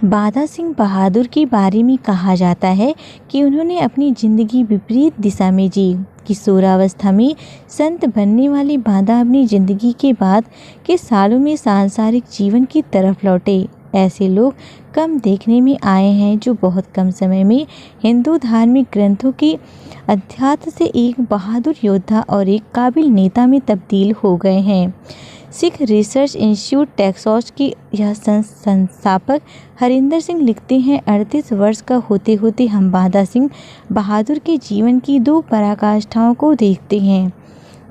बादा सिंह बहादुर के बारे में कहा जाता है कि उन्होंने अपनी ज़िंदगी विपरीत दिशा में जी। किशोरावस्था में संत बनने वाले बादा अपनी ज़िंदगी के बाद के सालों में सांसारिक जीवन की तरफ लौटे। ऐसे लोग कम देखने में आए हैं जो बहुत कम समय में हिंदू धार्मिक ग्रंथों के अध्यात्म से एक बहादुर योद्धा और एक काबिल नेता में तब्दील हो गए हैं। सिख रिसर्च इंस्टीट्यूट टेक्सास के यह संस्थापक हरिंदर सिंह लिखते हैं, 38 वर्ष का होते होते हम बादा सिंह बहादुर के जीवन की दो पराकाष्ठाओं को देखते हैं।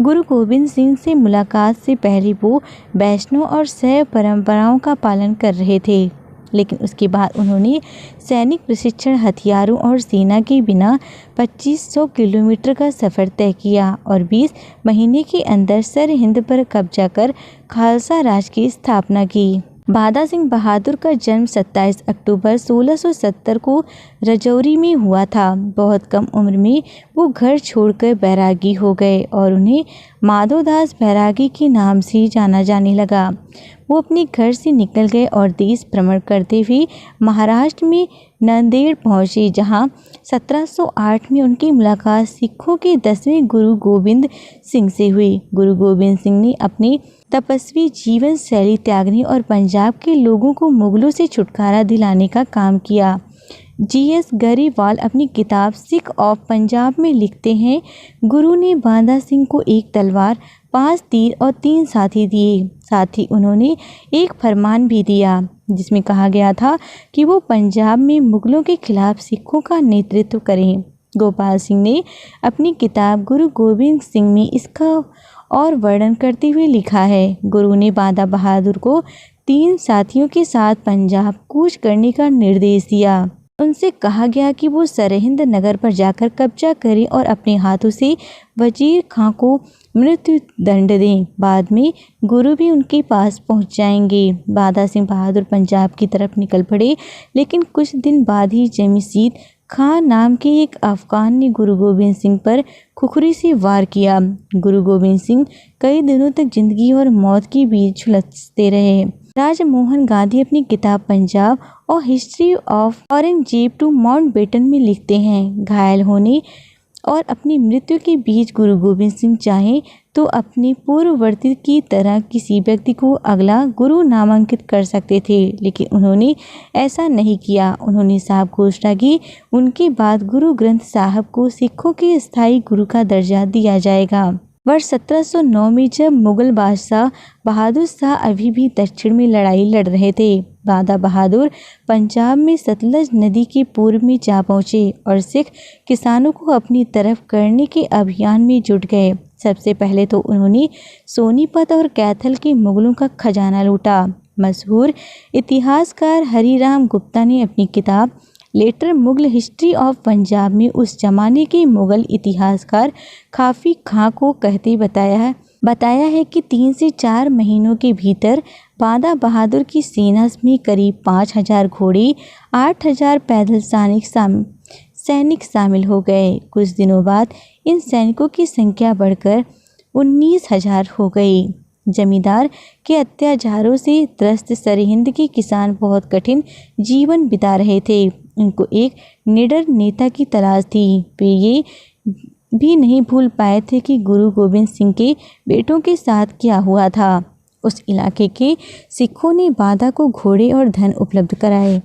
गुरु गोबिंद सिंह से मुलाकात से पहले वो वैष्णव और शैव परंपराओं का पालन कर रहे थे, लेकिन उसके बाद उन्होंने सैनिक प्रशिक्षण, हथियारों और सेना के बिना 2500 किलोमीटर का सफ़र तय किया और 20 महीने के अंदर सरहिंद पर कब्जा कर खालसा राज की स्थापना की। बादा सिंह बहादुर का जन्म 27 अक्टूबर 1670 को रजौरी में हुआ था। बहुत कम उम्र में वो घर छोड़कर बैरागी हो गए और उन्हें माधोदास बैरागी के नाम से जाना जाने लगा। वो अपने घर से निकल गए और देश भ्रमण करते हुए महाराष्ट्र में नांदेड़ पहुँचे, जहाँ 1708 में उनकी मुलाकात सिखों के 10वें गुरु गोबिंद सिंह से हुई। गुरु गोबिंद सिंह ने अपने तपस्वी जीवन शैली त्यागने और पंजाब के लोगों को मुगलों से छुटकारा दिलाने का काम किया। जी.एस. गरीवाल अपनी किताब सिख ऑफ पंजाब में लिखते हैं, गुरु ने बांदा सिंह को एक तलवार, 5 तीर और 3 साथी दिए। साथ ही उन्होंने एक फरमान भी दिया जिसमें कहा गया था कि वो पंजाब में मुगलों के खिलाफ सिखों का नेतृत्व करें। गोपाल सिंह ने अपनी किताब गुरु गोबिंद सिंह में इसका और वर्णन करते हुए लिखा है, गुरु ने बादा बहादुर को 3 साथियों के साथ पंजाब कूच करने का निर्देश दिया। उनसे कहा गया कि वो सरहिंद नगर पर जाकर कब्जा करें और अपने हाथों से वजीर खां को मृत्यु दंड दें। बाद में गुरु भी उनके पास पहुंच जाएंगे। बादा सिंह बहादुर पंजाब की तरफ निकल पड़े, लेकिन कुछ दिन बाद ही जमीशीद खां नाम के एक अफगान ने गुरु गोबिंद सिंह पर खुखरी से वार किया। गुरु गोबिंद सिंह कई दिनों तक जिंदगी और मौत के बीच झुलसते रहे। राजा मोहन गांधी अपनी किताब पंजाब और history of Aurangzeb to Mountbatten में लिखते हैं, घायल होने और अपनी मृत्यु के बीच गुरु गोबिंद सिंह चाहें तो अपने पूर्ववर्ती की तरह किसी व्यक्ति को अगला गुरु नामांकित कर सकते थे, लेकिन उन्होंने ऐसा नहीं किया। उन्होंने साफ घोषणा की, उनके बाद गुरु ग्रंथ साहब को सिखों के स्थायी गुरु का दर्जा दिया जाएगा। वर्ष 1709 में जब मुगल बादशाह बहादुर शाह अभी भी दक्षिण में लड़ाई लड़ रहे थे, बादा बहादुर पंजाब में सतलज नदी के पूर्व में जा पहुँचे और सिख किसानों को अपनी तरफ करने के अभियान में जुट गए। सबसे पहले तो उन्होंने सोनीपत और कैथल के मुगलों का खजाना लूटा। मशहूर इतिहासकार हरिराम गुप्ता ने अपनी किताब later Mughal history of Punjab में उस जमाने के मुगल इतिहासकार काफी खां को कहते बताया है कि 3 से 4 महीनों के भीतर बादा बहादुर की सेना में करीब 5000 घोड़े, 8000 पैदल सैनिक शामिल हो गए। कुछ दिनों बाद इन सैनिकों की संख्या बढ़कर 19,000 हो गई। जमींदार के अत्याचारों से त्रस्त सरहिंद के किसान बहुत कठिन जीवन बिता रहे थे। उनको एक निडर नेता की तलाश थी। वे ये भी नहीं भूल पाए थे कि गुरु गोबिंद सिंह के बेटों के साथ क्या हुआ था। उस इलाके के सिखों ने बादा को घोड़े और धन उपलब्ध कराए।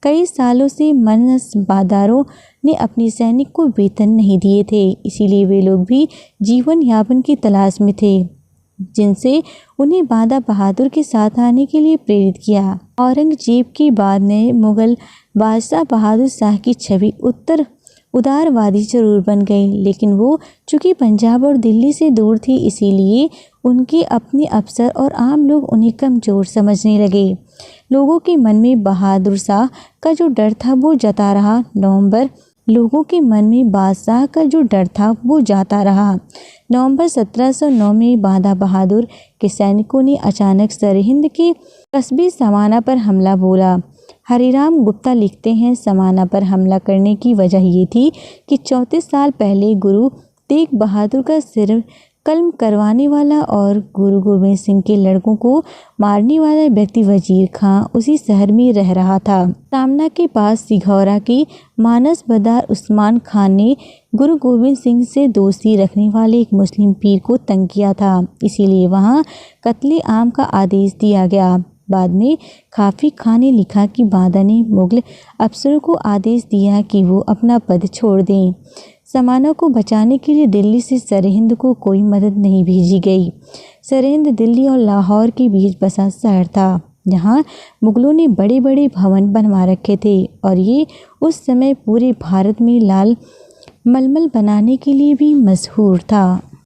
कई सालों से मनसबादारों ने अपने सैनिक को वेतन नहीं दिए थे, इसीलिए वे लोग भी जीवन यापन की तलाश में थे, जिनसे उन्हें बादा बहादुर के साथ आने के लिए प्रेरित किया। औरंगजेब के बाद नए मुगल बादशाह बहादुर शाह की छवि उदारवादी जरूर बन गई, लेकिन वो चूँकि पंजाब और दिल्ली से दूर थी, इसीलिए उनके अपने अफसर और आम लोग उन्हें कमजोर समझने लगे। लोगों के मन में बहादुर शाह का जो डर था वो जाता रहा। नवंबर 1709 में बादा बहादुर के सैनिकों ने अचानक सरहिंद के कस्बे समाना पर हमला बोला। हरिराम गुप्ता लिखते हैं, समाना पर हमला करने की वजह ये थी कि 34 साल पहले गुरु तेग बहादुर का सिर कलम करवाने वाला और गुरु गोबिंद सिंह के लड़कों को मारने वाला व्यक्ति वजीर खां उसी शहर में रह रहा था। सामना के पास सिघौरा की मानस बदार उस्मान खान ने गुरु गोबिंद सिंह से दोस्ती रखने वाले एक मुस्लिम पीर को तंग किया था, इसीलिए वहां कत्ले आम का आदेश दिया गया। बाद में काफी खां ने लिखा कि बांदा ने मुगल अफसरों को आदेश दिया कि वो अपना पद छोड़ दें। सामानों को बचाने के लिए दिल्ली से सरहिंद को कोई मदद नहीं भेजी गई। सरहिंद दिल्ली और लाहौर के बीच बसा शहर था, जहाँ मुगलों ने बड़े बड़े भवन बनवा रखे थे और ये उस समय पूरे भारत में लाल मलमल बनाने के लिए भी मशहूर था।